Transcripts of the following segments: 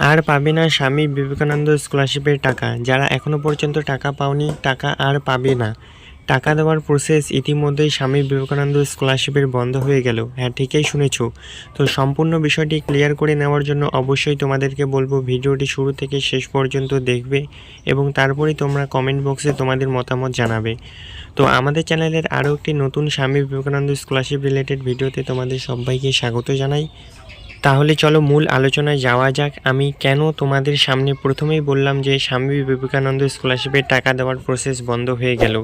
আর পাবে না স্বামী বিবেকানন্দ স্কলারশিপের টাকা। যারা এখনও পর্যন্ত টাকা পাওনি, টাকা আর পাবে না। টাকা দেওয়ার প্রসেস ইতিমধ্যেই স্বামী বিবেকানন্দ স্কলারশিপের বন্ধ হয়ে গেল। হ্যাঁ, ঠিকই শুনেছ। তো সম্পূর্ণ বিষয়টি ক্লিয়ার করে নেওয়ার জন্য অবশ্যই তোমাদেরকে বলবো ভিডিওটি শুরু থেকে শেষ পর্যন্ত দেখবে এবং তারপরেই তোমরা কমেন্ট বক্সে তোমাদের মতামত জানাবে। তো আমাদের চ্যানেলের আরও একটি নতুন স্বামী বিবেকানন্দ স্কলারশিপ রিলেটেড ভিডিওতে তোমাদের সবাইকে স্বাগত জানাই। তাহলে চলো মূল আলোচনায় যাওয়া যাক। আমি কেন তোমাদের সামনে প্রথমেই বললাম যে স্বামী বিবেকানন্দ স্কলারশিপের টাকা দেওয়ার প্রসেস বন্ধ হয়ে গেল।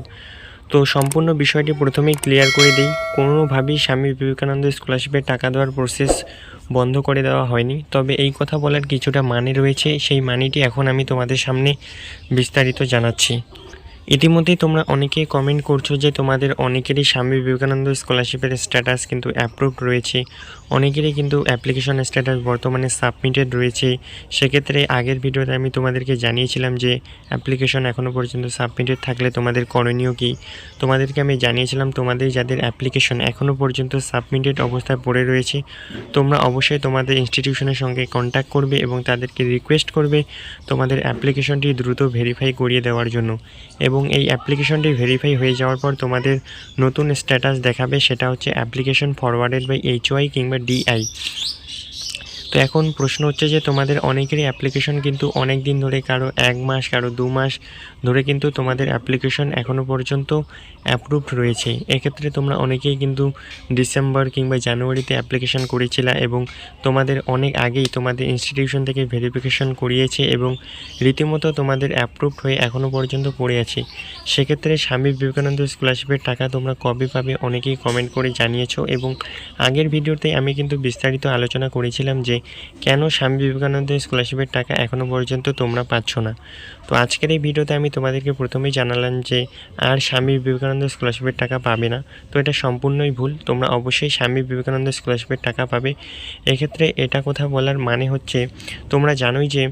তো সম্পূর্ণ বিষয়টি প্রথমেই ক্লিয়ার করে দিই। কোনোভাবেই স্বামী বিবেকানন্দ স্কলারশিপের টাকা দেওয়ার প্রসেস বন্ধ করে দেওয়া হয়নি। তবে এই কথা বলার কিছুটা মানে রয়েছে, সেই মানেটি এখন আমি তোমাদের সামনে বিস্তারিত জানাচ্ছি। ইতিমধ্যেই তোমরা অনেকেই কমেন্ট করছো যে তোমাদের অনেকেরই স্বামী বিবেকানন্দ স্কলারশিপের স্ট্যাটাস কিন্তু অ্যাপ্রুভড রয়েছে, অনেকেরই কিন্তু অ্যাপ্লিকেশন স্ট্যাটাস বর্তমানে সাবমিটেড রয়েছে। সেক্ষেত্রে আগের ভিডিওতে আমি তোমাদেরকে জানিয়েছিলাম যে অ্যাপ্লিকেশন এখনও পর্যন্ত সাবমিটেড থাকলে তোমাদের করণীয় কী। তোমাদেরকে আমি জানিয়েছিলাম তোমাদের যাদের অ্যাপ্লিকেশন এখনও পর্যন্ত সাবমিটেড অবস্থায় পড়ে রয়েছে, তোমরা অবশ্যই তোমাদের ইনস্টিটিউশনের সঙ্গে কন্ট্যাক্ট করবে এবং তাদেরকে রিকোয়েস্ট করবে তোমাদের অ্যাপ্লিকেশনটি দ্রুত ভেরিফাই করিয়ে দেওয়ার জন্য। এবং এই অ্যাপ্লিকেশনটি ভেরিফাই হয়ে যাওয়ার পর তোমাদের নতুন স্ট্যাটাস দেখাবে, সেটা হচ্ছে অ্যাপ্লিকেশন ফরওয়ার্ডেড বাই HY কিংবা DI। তো এখন প্রশ্ন হচ্ছে যে তোমাদের অনেকেরই অ্যাপ্লিকেশন কিন্তু অনেক দিন ধরে, কারো 1 মাস, কারো 2 মাস ধরে কিন্তু তোমাদের অ্যাপ্লিকেশন এখনও পর্যন্ত অ্যাপ্রুভড রয়েছে। এক্ষেত্রে তোমরা অনেকেই কিন্তু ডিসেম্বর কিংবা জানুয়ারিতে অ্যাপ্লিকেশন করেছিলা এবং তোমাদের অনেক আগেই তোমাদের ইনস্টিটিউশন থেকে ভেরিফিকেশন করিয়েছে এবং রীতিমতো তোমাদের অ্যাপ্রুভড হয়ে এখনও পর্যন্ত পড়ে আছে। সেক্ষেত্রে স্বামী বিবেকানন্দ স্কলারশিপের টাকা তোমরা কবে পাবে অনেকেই কমেন্ট করে জানিয়েছো এবং আগের ভিডিওতে আমি কিন্তু বিস্তারিত আলোচনা করেছিলাম যে কেন স্বামী বিবেকানন্দ স্কলারশিপের টাকা এখনও পর্যন্ত তোমরা পাচ্ছ না। তো আজকের এই ভিডিওতে আমি তোমাদেরকে প্রথমেই জানালাম যে আর স্বামী বিবেকানন্দ স্কলারশিপের টাকা পাবে না। তো এটা সম্পূর্ণই ভুল। তোমরা অবশ্যই স্বামী বিবেকানন্দ স্কলারশিপের টাকা পাবে। এক্ষেত্রে এটা কথা বলার মানে হচ্ছে তোমরা জানোই যে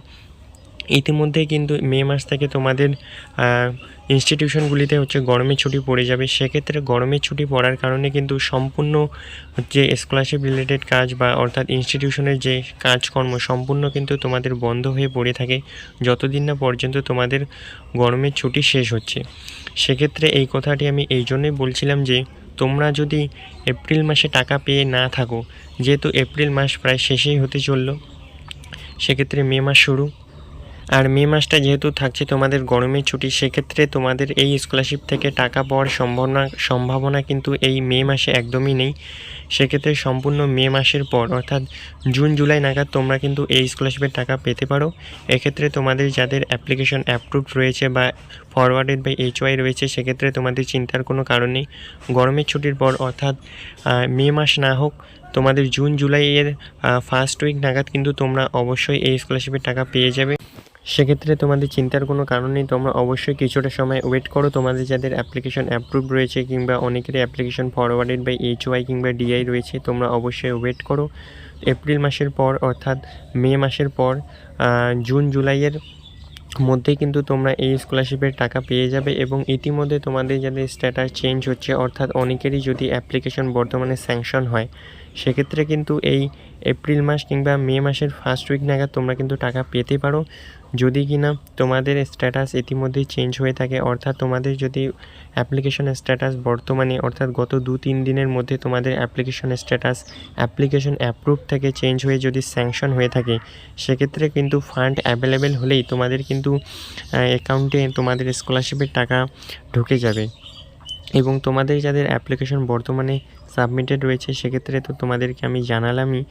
ইতিমধ্যেই কিন্তু মে মাস থেকে তোমাদের ইনস্টিটিউশনগুলিতে হচ্ছে গরমের ছুটি পড়ে যাবে। সেক্ষেত্রে গরমের ছুটি পড়ার কারণে কিন্তু সম্পূর্ণ যে স্কলারশিপ রিলেটেড কাজ বা অর্থাৎ ইনস্টিটিউশনের যে কাজকর্ম সম্পূর্ণ কিন্তু তোমাদের বন্ধ হয়ে পড়ে থাকে যতদিন না পর্যন্ত তোমাদের গরমের ছুটি শেষ হচ্ছে। সেক্ষেত্রে এই কথাটি আমি এই জন্যই বলছিলাম যে তোমরা যদি এপ্রিল মাসে টাকা পেয়ে না থাকো, যেহেতু এপ্রিল মাস প্রায় শেষেই হতে চললো, সেক্ষেত্রে মে মাস শুরু, আর মে মাসটা যেহেতু থাকছে তোমাদের গরমের ছুটি, সেক্ষেত্রে তোমাদের এই স্কলারশিপ থেকে টাকা পাওয়ার সম্ভাবনা কিন্তু এই মে মাসে একদমই নেই। সেক্ষেত্রে সম্পূর্ণ মে মাসের পর অর্থাৎ জুন জুলাই নাগাদ তোমরা কিন্তু এই স্কলারশিপের টাকা পেতে পারো। এক্ষেত্রে তোমাদের যাদের অ্যাপ্লিকেশন অ্যাপ্রুভড রয়েছে বা ফরওয়ার্ডেড বাই HY রয়েছে, সেক্ষেত্রে তোমাদের চিন্তার কোনো কারণ নেই। গরমের ছুটির পর অর্থাৎ মে মাস না হোক, তোমাদের জুন জুলাইয়ের ফার্স্ট উইক নাগাদ কিন্তু তোমরা অবশ্যই এই স্কলারশিপের টাকা পেয়ে যাবে। সেক্ষেত্রে তোমাদের চিন্তার কোনো কারণ নেই। তোমরা অবশ্যই কিছুটা সময় ওয়েট করো। তোমাদের যাদের অ্যাপ্লিকেশন অ্যাপ্রুভড রয়েছে কিংবা অনেকেরই অ্যাপ্লিকেশন ফরওয়ার্ডেড বাই HY কিংবা DI রয়েছে, তোমরা অবশ্যই ওয়েট করো। এপ্রিল মাসের পর অর্থাৎ মে মাসের পর জুন জুলাইয়ের মধ্যেই কিন্তু তোমরা এই স্কলারশিপের টাকা পেয়ে যাবে। এবং ইতিমধ্যে তোমাদের যাদের স্ট্যাটাস চেঞ্জ হচ্ছে অর্থাৎ অনেকেরই যদি অ্যাপ্লিকেশন বর্তমানে স্যাংশন হয়, সেক্ষেত্রে কিন্তু এই এপ্রিল মাস কিংবা মে মাসের ফার্স্ট উইক নাগাদ তোমরা কিন্তু টাকা পেতে পারো। যদি কিনা তোমাদের স্ট্যাটাস ইতিমধ্যেই চেঞ্জ হয়ে থাকে, অর্থাৎ তোমাদের যদি অ্যাপ্লিকেশন স্ট্যাটাস বর্তমানে অর্থাৎ গত 2-3 দিনের মধ্যে তোমাদের অ্যাপ্লিকেশন স্ট্যাটাস অ্যাপ্লিকেশন অ্যাপ্রুভ থেকে চেঞ্জ হয়ে যদি স্যাংশন হয়ে থাকে, সেক্ষেত্রে কিন্তু ফান্ড অ্যাভেলেবেল হলেই তোমাদের কিন্তু অ্যাকাউন্টে তোমাদের স্কলারশিপের টাকা ঢুকে যাবে। এবং তোমাদের যাদের অ্যাপ্লিকেশন বর্তমানে সাবমিটেড রয়েছে, সেক্ষেত্রে তো তোমাদেরকে আমি জানালামই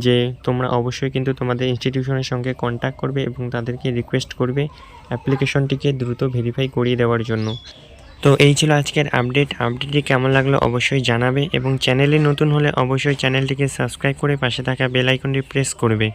যে তোমরা অবশ্যই কিন্তু তোমাদের ইনস্টিটিউশনের সঙ্গে কন্ট্যাক্ট করবে এবং তাদেরকে রিকোয়েস্ট করবে অ্যাপ্লিকেশনটিকে দ্রুত ভেরিফাই করিয়ে দেওয়ার জন্য। তো এই ছিল আজকের আপডেটটি কেমন লাগলো অবশ্যই জানাবে এবং চ্যানেলে নতুন হলে অবশ্যই চ্যানেলটিকে সাবস্ক্রাইব করে পাশে থাকা বেল আইকনটি প্রেস করবে।